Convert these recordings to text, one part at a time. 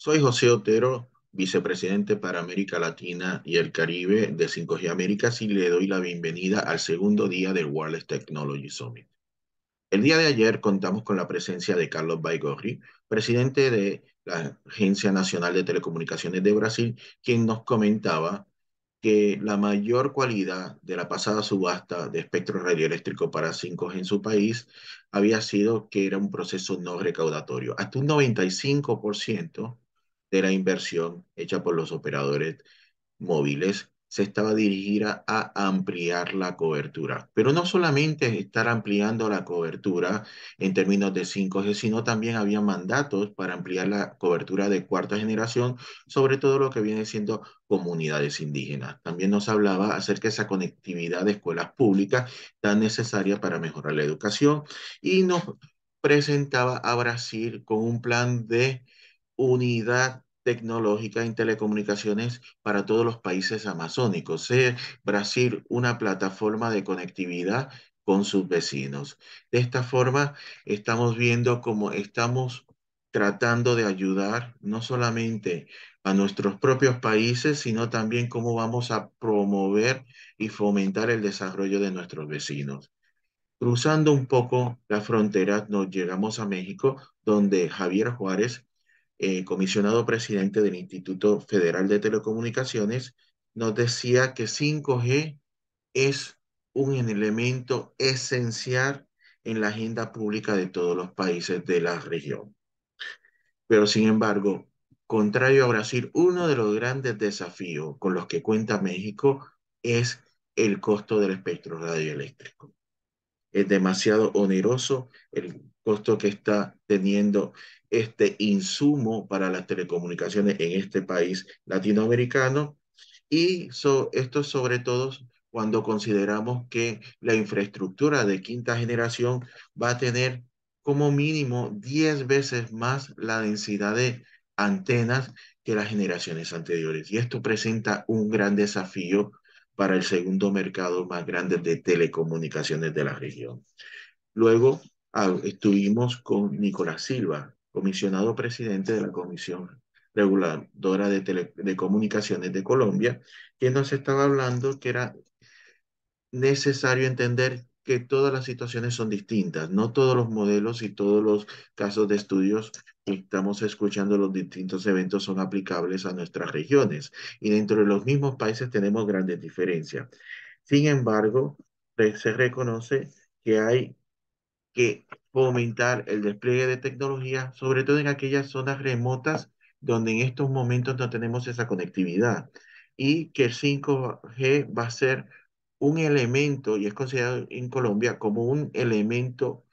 Soy José Otero, vicepresidente para América Latina y el Caribe de 5G Américas y le doy la bienvenida al segundo día del Wireless Technology Summit. El día de ayer contamos con la presencia de Carlos Baigorri, presidente de la Agencia Nacional de Telecomunicaciones de Brasil, quien nos comentaba que la mayor cualidad de la pasada subasta de espectro radioeléctrico para 5G en su país había sido que era un proceso no recaudatorio. Hasta un 95% de la inversión hecha por los operadores móviles se estaba dirigida a ampliar la cobertura. Pero no solamente estar ampliando la cobertura en términos de 5G, sino también había mandatos para ampliar la cobertura de cuarta generación, sobre todo lo que viene siendo comunidades indígenas. También nos hablaba acerca de esa conectividad de escuelas públicas tan necesaria para mejorar la educación y nos presentaba a Brasil con un plan de unidad tecnológica en telecomunicaciones para todos los países amazónicos. Ser Brasil una plataforma de conectividad con sus vecinos. De esta forma, estamos viendo cómo estamos tratando de ayudar no solamente a nuestros propios países, sino también cómo vamos a promover y fomentar el desarrollo de nuestros vecinos. Cruzando un poco la frontera, nos llegamos a México, donde Javier Juárez, comisionado presidente del Instituto Federal de Telecomunicaciones, nos decía que 5G es un elemento esencial en la agenda pública de todos los países de la región. Pero sin embargo, contrario a Brasil, uno de los grandes desafíos con los que cuenta México es el costo del espectro radioeléctrico. Es demasiado oneroso el costo que está teniendo este insumo para las telecomunicaciones en este país latinoamericano y esto sobre todo cuando consideramos que la infraestructura de quinta generación va a tener como mínimo 10 veces más la densidad de antenas que las generaciones anteriores. Y esto presenta un gran desafío para el segundo mercado más grande de telecomunicaciones de la región. Luego estuvimos con Nicolás Silva, comisionado presidente de la Comisión Reguladora de Comunicaciones de Colombia, que nos estaba hablando que era necesario entender que todas las situaciones son distintas, no todos los modelos y todos los casos de estudios que estamos escuchando en los distintos eventos son aplicables a nuestras regiones y dentro de los mismos países tenemos grandes diferencias. Sin embargo, se reconoce que hay que fomentar el despliegue de tecnología, sobre todo en aquellas zonas remotas donde en estos momentos no tenemos esa conectividad, y que el 5G va a ser un elemento, y es considerado en Colombia como un elemento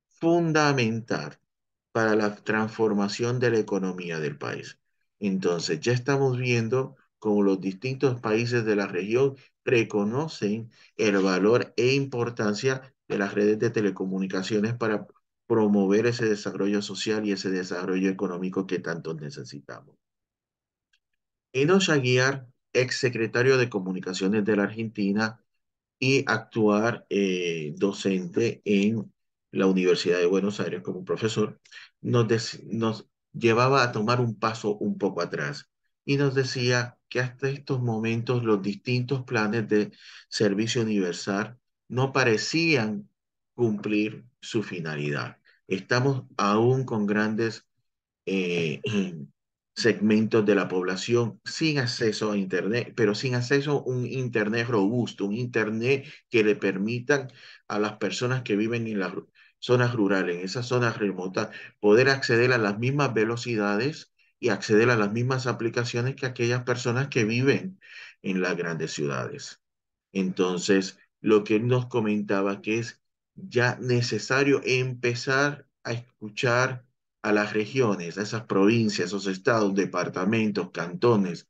fundamental para la transformación de la economía del país. Entonces, ya estamos viendo cómo los distintos países de la región reconocen el valor e importancia de las redes de telecomunicaciones para promover ese desarrollo social y ese desarrollo económico que tanto necesitamos. Enos Aguiar, exsecretario de Comunicaciones de la Argentina, y actuar docente en la Universidad de Buenos Aires como profesor, nos llevaba a tomar un paso un poco atrás y nos decía que hasta estos momentos los distintos planes de servicio universal no parecían cumplir su finalidad. Estamos aún con grandes eh, segmentos de la población sin acceso a Internet, pero sin acceso a un Internet robusto, un Internet que le permitan a las personas que viven en las zonas rurales, en esas zonas remotas, poder acceder a las mismas velocidades y acceder a las mismas aplicaciones que aquellas personas que viven en las grandes ciudades. Entonces, lo que él nos comentaba que es ya necesario empezar a escuchar a las regiones, a esas provincias, esos estados, departamentos, cantones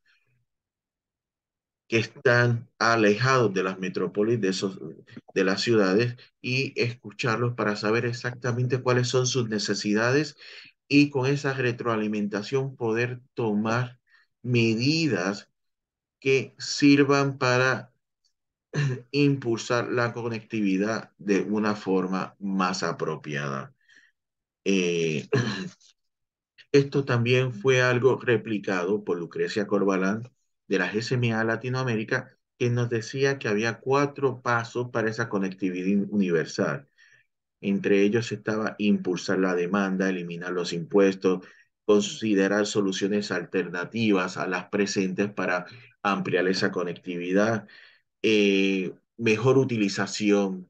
que están alejados de las metrópolis, de las ciudades, y escucharlos para saber exactamente cuáles son sus necesidades y con esa retroalimentación poder tomar medidas que sirvan para impulsar la conectividad de una forma más apropiada. Eh, Esto también fue algo replicado por Lucrecia Corbalán de la GSMA Latinoamérica, que nos decía que había cuatro pasos para esa conectividad universal. Entre ellos estaba impulsar la demanda, eliminar los impuestos, considerar soluciones alternativas a las presentes para ampliar esa conectividad, mejor utilización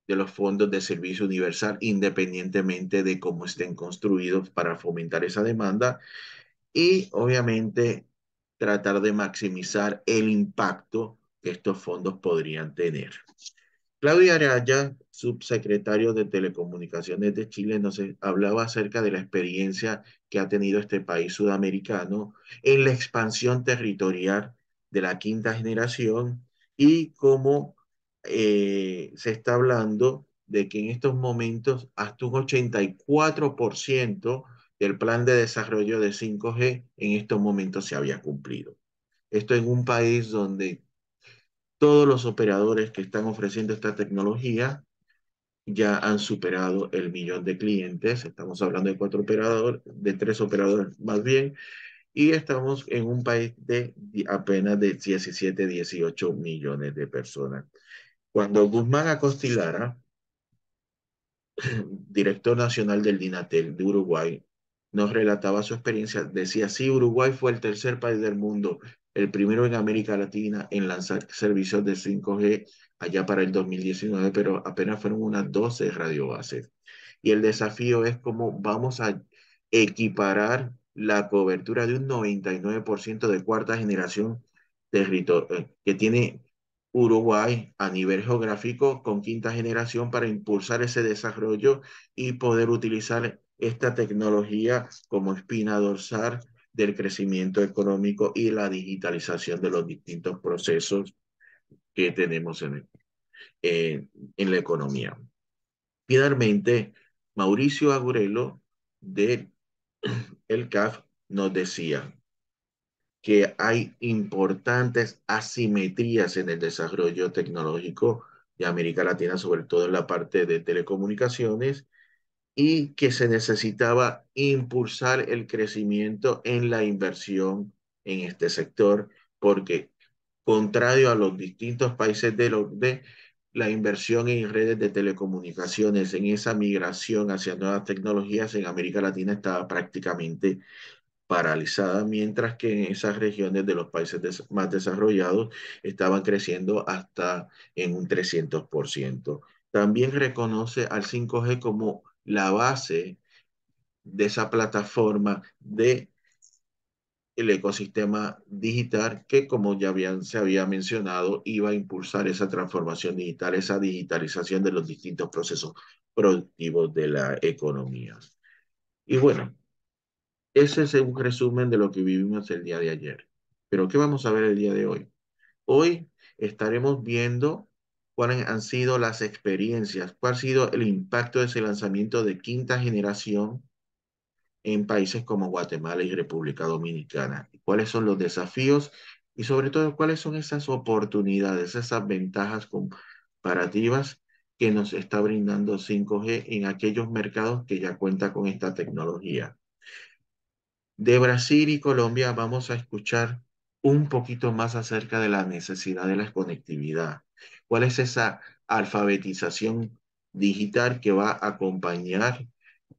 de los fondos de servicio universal independientemente de cómo estén construidos para fomentar esa demanda y obviamente tratar de maximizar el impacto que estos fondos podrían tener. Claudia Araya, subsecretario de Telecomunicaciones de Chile, nos hablaba acerca de la experiencia que ha tenido este país sudamericano en la expansión territorial de la quinta generación y cómo se está hablando de que en estos momentos hasta un 84% del plan de desarrollo de 5G en estos momentos se había cumplido. Esto en un país donde todos los operadores que están ofreciendo esta tecnología ya han superado el millón de clientes. Estamos hablando de cuatro operadores, de tres operadores más bien, y estamos en un país de apenas de 17, 18 millones de personas. Cuando Guzmán Acostilara, director nacional del DINATEL de Uruguay, nos relataba su experiencia. Decía, sí, Uruguay fue el tercer país del mundo, el primero en América Latina en lanzar servicios de 5G allá para el 2019, pero apenas fueron unas 12 radiobases. Y el desafío es cómo vamos a equiparar la cobertura de un 99% de cuarta generación que tiene Uruguay a nivel geográfico con quinta generación para impulsar ese desarrollo y poder utilizar esta tecnología como espina dorsal del crecimiento económico y la digitalización de los distintos procesos que tenemos en la economía. Finalmente, Mauricio Agurelo de el CAF nos decía que hay importantes asimetrías en el desarrollo tecnológico de América Latina, sobre todo en la parte de telecomunicaciones, y que se necesitaba impulsar el crecimiento en la inversión en este sector, porque contrario a los distintos países de la inversión en redes de telecomunicaciones, en esa migración hacia nuevas tecnologías en América Latina estaba prácticamente paralizada, mientras que en esas regiones de los países más desarrollados estaban creciendo hasta en un 300%. También reconoce al 5G como la base de esa plataforma de el ecosistema digital que, como ya se había mencionado, iba a impulsar esa transformación digital, esa digitalización de los distintos procesos productivos de la economía. Y bueno, ese es un resumen de lo que vivimos el día de ayer. Pero ¿qué vamos a ver el día de hoy? Hoy estaremos viendo cuáles han sido las experiencias, cuál ha sido el impacto de ese lanzamiento de quinta generación en países como Guatemala y República Dominicana. ¿Cuáles son los desafíos y sobre todo cuáles son esas oportunidades, esas ventajas comparativas que nos está brindando 5G en aquellos mercados que ya cuentan con esta tecnología? De Brasil y Colombia vamos a escuchar un poquito más acerca de la necesidad de la conectividad. ¿Cuál es esa alfabetización digital que va a acompañar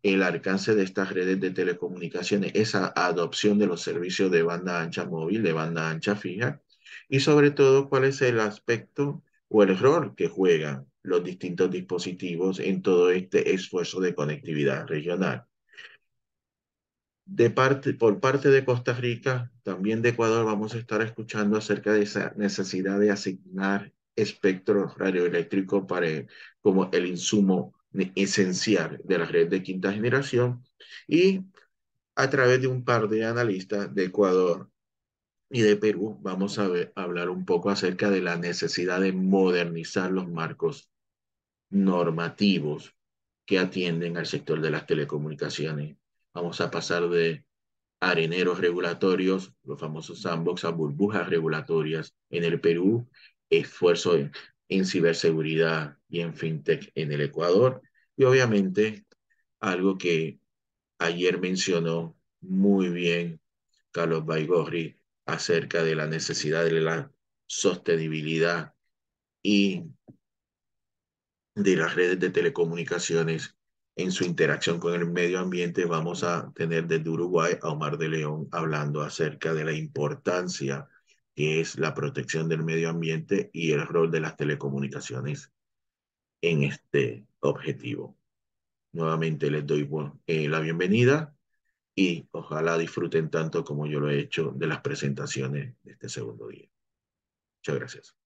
el alcance de estas redes de telecomunicaciones, esa adopción de los servicios de banda ancha móvil, de banda ancha fija? Y sobre todo, ¿cuál es el aspecto o el rol que juegan los distintos dispositivos en todo este esfuerzo de conectividad regional? Por parte de Costa Rica, también de Ecuador, vamos a estar escuchando acerca de esa necesidad de asignar espectro radioeléctrico como el insumo esencial de la red de quinta generación. Y a través de un par de analistas de Ecuador y de Perú, vamos a hablar un poco acerca de la necesidad de modernizar los marcos normativos que atienden al sector de las telecomunicaciones. Vamos a pasar de areneros regulatorios, los famosos sandbox, a burbujas regulatorias en el Perú, esfuerzo en ciberseguridad y en fintech en el Ecuador, y obviamente algo que ayer mencionó muy bien, Carlos Baigorri, acerca de la necesidad de la sostenibilidad y de las redes de telecomunicaciones en su interacción con el medio ambiente. Vamos a tener desde Uruguay a Omar de León hablando acerca de la importancia que es la protección del medio ambiente y el rol de las telecomunicaciones en este objetivo. Nuevamente les doy la bienvenida y ojalá disfruten tanto como yo lo he hecho de las presentaciones de este segundo día. Muchas gracias.